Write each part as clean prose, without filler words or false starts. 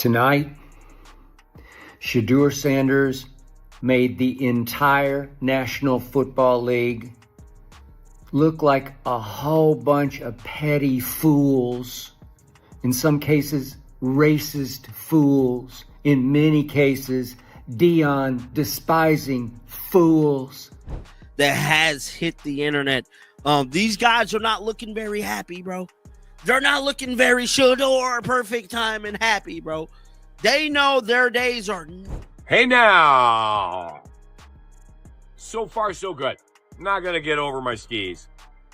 Tonight, Shadur Sanders made the entire National Football League look like a whole bunch of petty fools. In some cases, racist fools. In many cases, Deion despising fools. That has hit the internet. These guys are not looking very happy, bro. They're not looking very Shedeur, perfect time and happy, bro. They know their days are... Hey now! So far, so good. Not going to get over my skis.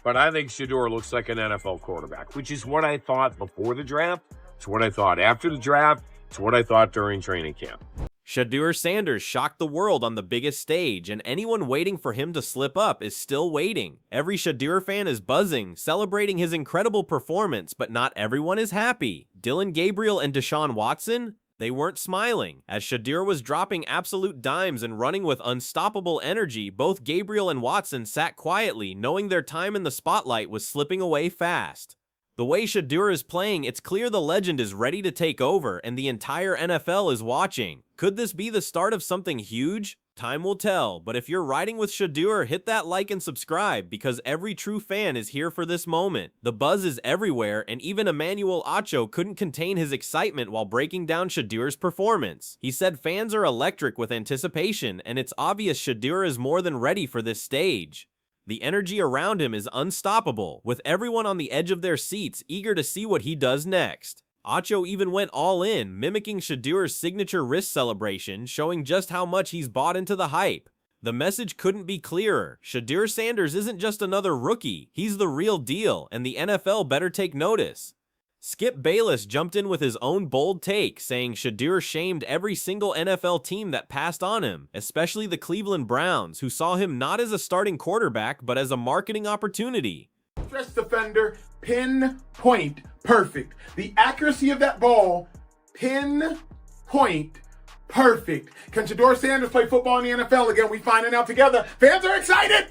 But I think Shedeur looks like an NFL quarterback, which is what I thought before the draft. It's what I thought after the draft. It's what I thought during training camp. Shadur Sanders shocked the world on the biggest stage, and anyone waiting for him to slip up is still waiting. Every Shedeur fan is buzzing, celebrating his incredible performance, but not everyone is happy. Dillon Gabriel and Deshaun Watson? They weren't smiling. As Shedeur was dropping absolute dimes and running with unstoppable energy, both Gabriel and Watson sat quietly, knowing their time in the spotlight was slipping away fast. The way Shedeur is playing, it's clear the legend is ready to take over, and the entire NFL is watching. Could this be the start of something huge? Time will tell, but if you're riding with Shedeur, hit that like and subscribe, because every true fan is here for this moment. The buzz is everywhere, and even Emmanuel Acho couldn't contain his excitement while breaking down Shadeur's performance. He said fans are electric with anticipation, and it's obvious Shedeur is more than ready for this stage. The energy around him is unstoppable, with everyone on the edge of their seats eager to see what he does next. Acho even went all in, mimicking Shadeur's signature wrist celebration, showing just how much he's bought into the hype. The message couldn't be clearer. Shadur Sanders isn't just another rookie, he's the real deal, and the NFL better take notice. Skip Bayless jumped in with his own bold take, saying Shedeur shamed every single NFL team that passed on him, especially the Cleveland Browns, who saw him not as a starting quarterback, but as a marketing opportunity. Stretch defender, pinpoint, perfect. The accuracy of that ball, pinpoint, perfect. Can Shadur Sanders play football in the NFL again? We finding out together. Fans are excited.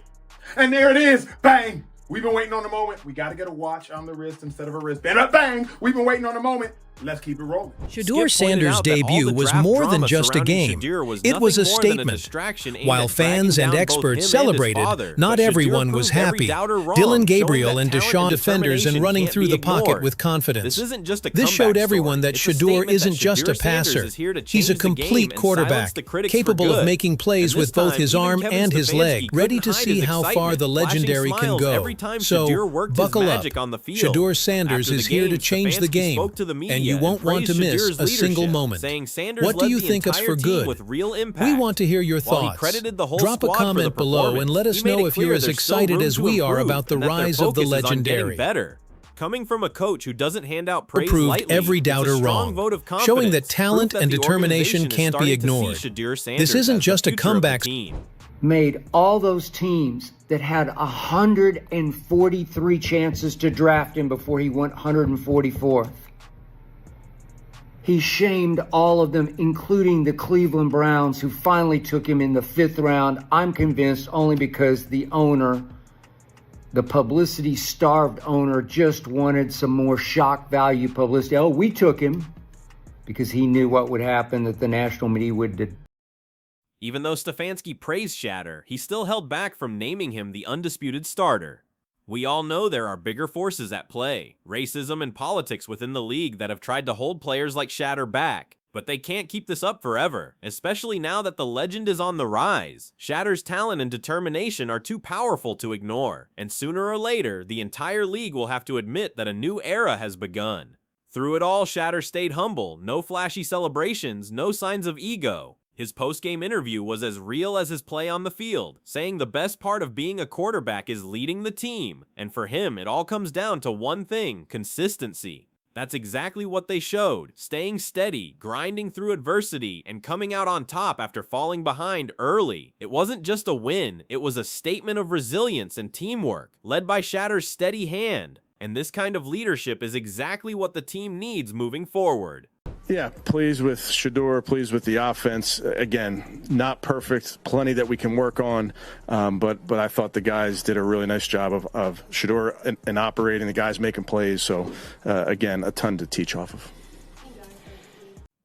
And there it is. Bang. We've been waiting on the moment. We got to get a watch on the wrist instead of a wristband. Bang. We've been waiting on the moment. Let's keep it rolling. Shedeur Sanders' debut was more than just a game. It was a statement. While fans and experts celebrated, not everyone was happy. Dillon Gabriel and Deshaun defenders and running through the pocket with confidence. This showed everyone that Shedeur isn't just a passer. He's a complete quarterback, capable of making plays with both his arm and his leg, ready to see how far the legendary can go. So, buckle up. Shadur Sanders is here to change the game, and you won't want to miss a single moment. What do you think us for good? We want to hear your thoughts. Drop a comment below and let us know if you're as excited as we are about the rise of the legendary. Coming from a coach who doesn't hand out praise proved lightly, every doubter wrong, showing that talent and determination can't be ignored. This isn't just a comeback. Made all those teams that had 143 chances to draft him before he went 144th. He shamed all of them, including the Cleveland Browns, who finally took him in the 5th round. I'm convinced only because the owner, the publicity-starved owner, just wanted some more shock value publicity. Oh, we took him because he knew what would happen, that the national media would. Even though Stefanski praised Shadur, he still held back from naming him the undisputed starter. We all know there are bigger forces at play, racism and politics within the league that have tried to hold players like Shadur back, but they can't keep this up forever, especially now that the legend is on the rise. Shadur's talent and determination are too powerful to ignore, and sooner or later, the entire league will have to admit that a new era has begun. Through it all, Shadur stayed humble, no flashy celebrations, no signs of ego. His post-game interview was as real as his play on the field, saying the best part of being a quarterback is leading the team, and for him, it all comes down to one thing: consistency. That's exactly what they showed, staying steady, grinding through adversity, and coming out on top after falling behind early. It wasn't just a win, it was a statement of resilience and teamwork, led by Shadur's steady hand. And this kind of leadership is exactly what the team needs moving forward. Yeah, pleased with Shedeur, pleased with the offense. Again, not perfect, plenty that we can work on, but I thought the guys did a really nice job of Shedeur and operating, the guys making plays. So, again, a ton to teach off of.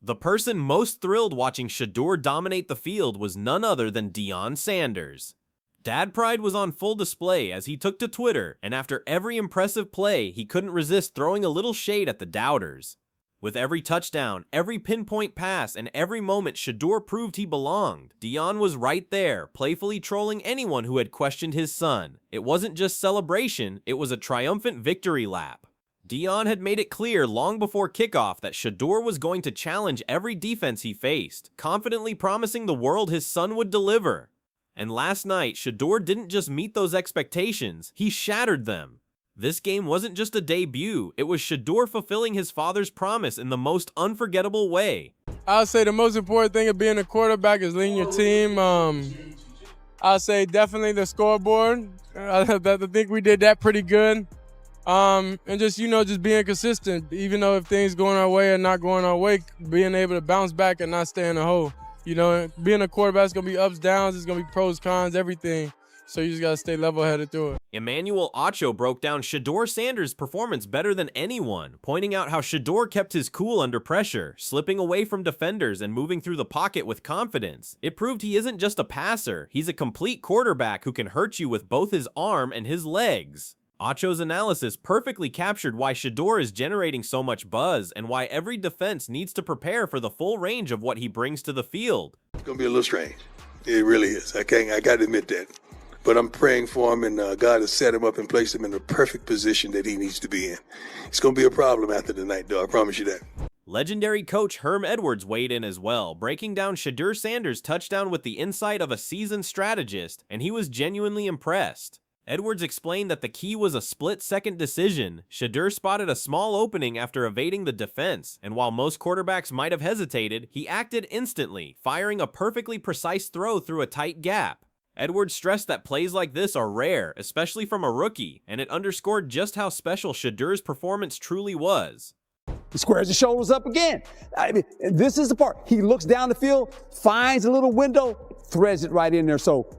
The person most thrilled watching Shadur dominate the field was none other than Deion Sanders. Dad pride was on full display as he took to Twitter, and after every impressive play, he couldn't resist throwing a little shade at the doubters. With every touchdown, every pinpoint pass, and every moment Shadur proved he belonged, Deion was right there, playfully trolling anyone who had questioned his son. It wasn't just celebration, it was a triumphant victory lap. Deion had made it clear long before kickoff that Shadur was going to challenge every defense he faced, confidently promising the world his son would deliver. And last night, Shadur didn't just meet those expectations, he shattered them. This game wasn't just a debut, it was Shadur fulfilling his father's promise in the most unforgettable way. I'll say the most important thing of being a quarterback is leading your team. I'll say definitely the scoreboard. I think we did that pretty good. And just, just being consistent, even though if things going our way or not going our way, being able to bounce back and not stay in the hole. Being a quarterback is going to be ups, downs, it's going to be pros, cons, everything. So you just got to stay level-headed through it. Emmanuel Acho broke down Shadur Sanders' performance better than anyone, pointing out how Shadur kept his cool under pressure, slipping away from defenders and moving through the pocket with confidence. It proved he isn't just a passer, he's a complete quarterback who can hurt you with both his arm and his legs. Acho's analysis perfectly captured why Shadur is generating so much buzz and why every defense needs to prepare for the full range of what he brings to the field. It's going to be a little strange. It really is. I got to admit that. But I'm praying for him, and God has set him up and placed him in the perfect position that he needs to be in. It's going to be a problem after tonight, though. I promise you that. Legendary coach Herm Edwards weighed in as well, breaking down Shadur Sanders' touchdown with the insight of a seasoned strategist, and he was genuinely impressed. Edwards explained that the key was a split-second decision. Shadur spotted a small opening after evading the defense, and while most quarterbacks might have hesitated, he acted instantly, firing a perfectly precise throw through a tight gap. Edwards stressed that plays like this are rare, especially from a rookie, and it underscored just how special Shadur's performance truly was. He squares his shoulders up again. This is the part. He looks down the field, finds a little window, threads it right in there. So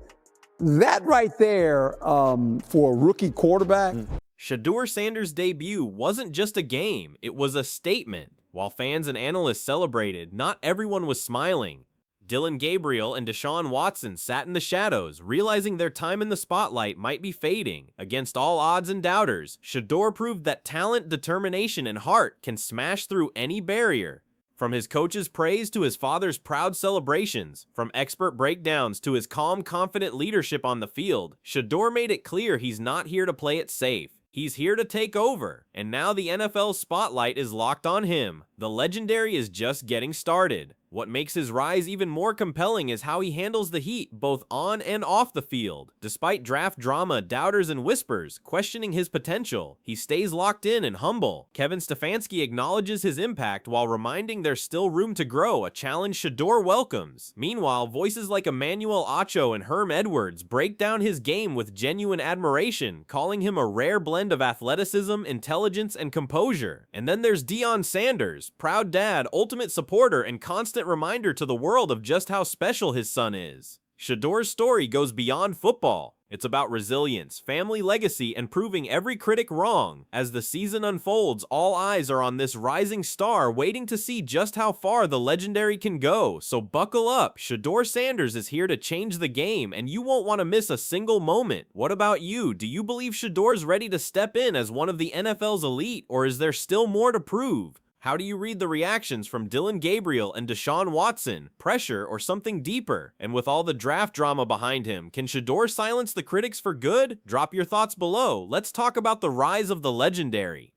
that right there for a rookie quarterback. Shadur Sanders' debut wasn't just a game, it was a statement. While fans and analysts celebrated, not everyone was smiling. Dillon Gabriel and Deshaun Watson sat in the shadows, realizing their time in the spotlight might be fading. Against all odds and doubters, Shadur proved that talent, determination, and heart can smash through any barrier. From his coach's praise to his father's proud celebrations, from expert breakdowns to his calm, confident leadership on the field, Shadur made it clear he's not here to play it safe. He's here to take over, and now the NFL's spotlight is locked on him. The legendary is just getting started. What makes his rise even more compelling is how he handles the heat both on and off the field. Despite draft drama, doubters, and whispers questioning his potential, he stays locked in and humble. Kevin Stefanski acknowledges his impact while reminding there's still room to grow, a challenge Shadur welcomes. Meanwhile, voices like Emmanuel Acho and Herm Edwards break down his game with genuine admiration, calling him a rare blend of athleticism, intelligence, and composure. And then there's Deion Sanders, proud dad, ultimate supporter, and constant reminder to the world of just how special his son is. Shadur's story goes beyond football. It's about resilience, family legacy, and proving every critic wrong. As the season unfolds, all eyes are on this rising star, waiting to see just how far the legendary can go. So buckle up, Shadur Sanders is here to change the game, and you won't want to miss a single moment. What about you? Do you believe Shadur's ready to step in as one of the NFL's elite, or is there still more to prove? How do you read the reactions from Dillon Gabriel and Deshaun Watson? Pressure or something deeper? And with all the draft drama behind him, can Shadur silence the critics for good? Drop your thoughts below. Let's talk about the rise of the legendary.